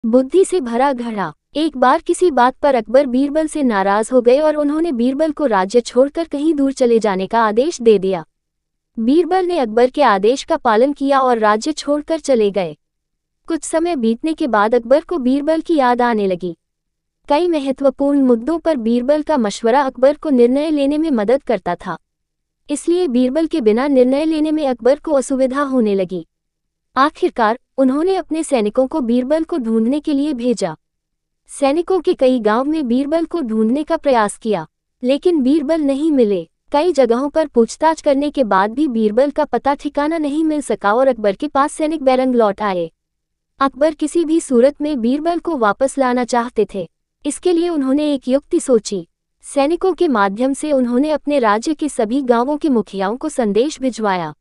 बुद्धि से भरा घड़ा। एक बार किसी बात पर अकबर बीरबल से नाराज हो गए और उन्होंने बीरबल को राज्य छोड़कर कहीं दूर चले जाने का आदेश दे दिया। बीरबल ने अकबर के आदेश का पालन किया और राज्य छोड़कर चले गए। कुछ समय बीतने के बाद अकबर को बीरबल की याद आने लगी। कई महत्वपूर्ण मुद्दों पर बीरबल का मशवरा अकबर को निर्णय लेने में मदद करता था, इसलिए बीरबल के बिना निर्णय लेने में अकबर को असुविधा होने लगी। आखिरकार उन्होंने अपने सैनिकों को बीरबल को ढूंढने के लिए भेजा। सैनिकों के कई गांव में बीरबल को ढूंढने का प्रयास किया, लेकिन बीरबल नहीं मिले। कई जगहों पर पूछताछ करने के बाद भी बीरबल का पता ठिकाना नहीं मिल सका और अकबर के पास सैनिक बैरंग लौट आए। अकबर किसी भी सूरत में बीरबल को वापस लाना चाहते थे, इसके लिए उन्होंने एक युक्ति सोची। सैनिकों के माध्यम से उन्होंने अपने राज्य के सभी गांवों के मुखियाओं को संदेश भिजवाया।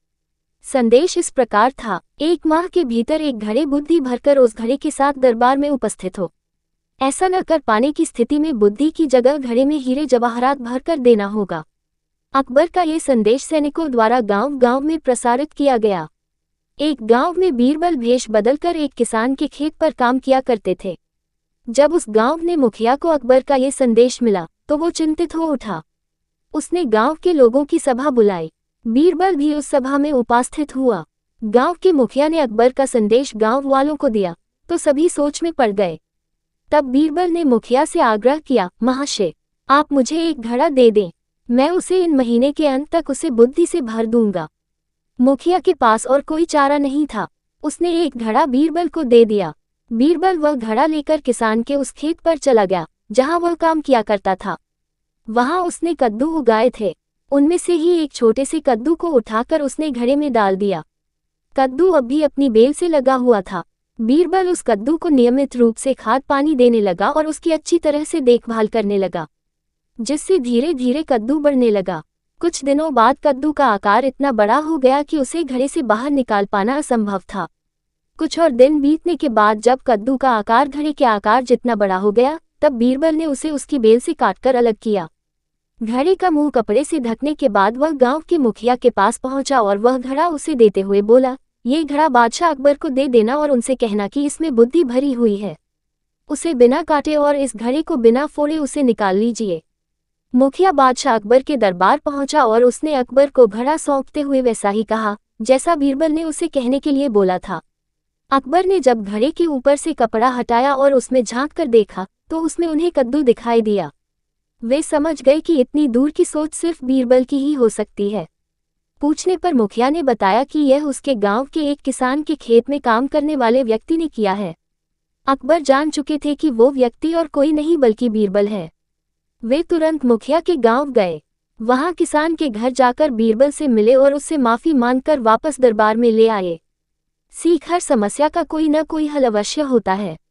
संदेश इस प्रकार था, 1 माह के भीतर एक घड़े बुद्धि भरकर उस घड़े के साथ दरबार में उपस्थित हो। ऐसा न कर पाने की स्थिति में बुद्धि की जगह घड़े में हीरे जवाहरात भरकर देना होगा। अकबर का ये संदेश सैनिकों द्वारा गांव-गांव में प्रसारित किया गया। एक गांव में बीरबल भेष बदलकर एक किसान के खेत पर काम किया करते थे। जब उस गांव ने मुखिया को अकबर का ये संदेश मिला तो वो चिंतित हो उठा। उसने गांव के लोगों की सभा बुलाई। बीरबल भी उस सभा में उपस्थित हुआ। गांव के मुखिया ने अकबर का संदेश गांव वालों को दिया तो सभी सोच में पड़ गए। तब बीरबल ने मुखिया से आग्रह किया, महाशय, आप मुझे एक घड़ा दे दें, मैं उसे इन महीने के अंत तक उसे बुद्धि से भर दूंगा। मुखिया के पास और कोई चारा नहीं था, उसने एक घड़ा बीरबल को दे दिया। बीरबल वह घड़ा लेकर किसान के उस खेत पर चला गया जहां वह काम किया करता था। वहां उसने कद्दू उगाए थे, उनमें से ही एक छोटे से कद्दू को उठाकर उसने घड़े में डाल दिया। कद्दू अब भी अपनी बेल से लगा हुआ था। बीरबल उस कद्दू को नियमित रूप से खाद पानी देने लगा और उसकी अच्छी तरह से देखभाल करने लगा, जिससे धीरे धीरे कद्दू बढ़ने लगा। कुछ दिनों बाद कद्दू का आकार इतना बड़ा हो गया कि उसे घड़े से बाहर निकाल पाना असंभव था। कुछ और दिन बीतने के बाद जब कद्दू का आकार घड़े के आकार जितना बड़ा हो गया, तब बीरबल ने उसे उसकी बेल से काटकर अलग किया। घड़े का मुंह कपड़े से ढकने के बाद वह गांव के मुखिया के पास पहुंचा और वह घड़ा उसे देते हुए बोला, ये घड़ा बादशाह अकबर को दे देना और उनसे कहना कि इसमें बुद्धि भरी हुई है। उसे बिना काटे और इस घड़े को बिना फोड़े उसे निकाल लीजिए। मुखिया बादशाह अकबर के दरबार पहुंचा और उसने अकबर को घड़ा सौंपते हुए वैसा ही कहा जैसा बीरबल ने उसे कहने के लिए बोला था। अकबर ने जब घड़े के ऊपर से कपड़ा हटाया और उसमें झांक कर देखा तो उसमें उन्हें कद्दू दिखाई दिया। वे समझ गए कि इतनी दूर की सोच सिर्फ बीरबल की ही हो सकती है। पूछने पर मुखिया ने बताया कि यह उसके गांव के एक किसान के खेत में काम करने वाले व्यक्ति ने किया है। अकबर जान चुके थे कि वो व्यक्ति और कोई नहीं बल्कि बीरबल है। वे तुरंत मुखिया के गांव गए। वहां किसान के घर जाकर बीरबल से मिले और उससे माफी मांगकर वापस दरबार में ले आए। सीख, हर समस्या का कोई न कोई हल अवश्य होता है।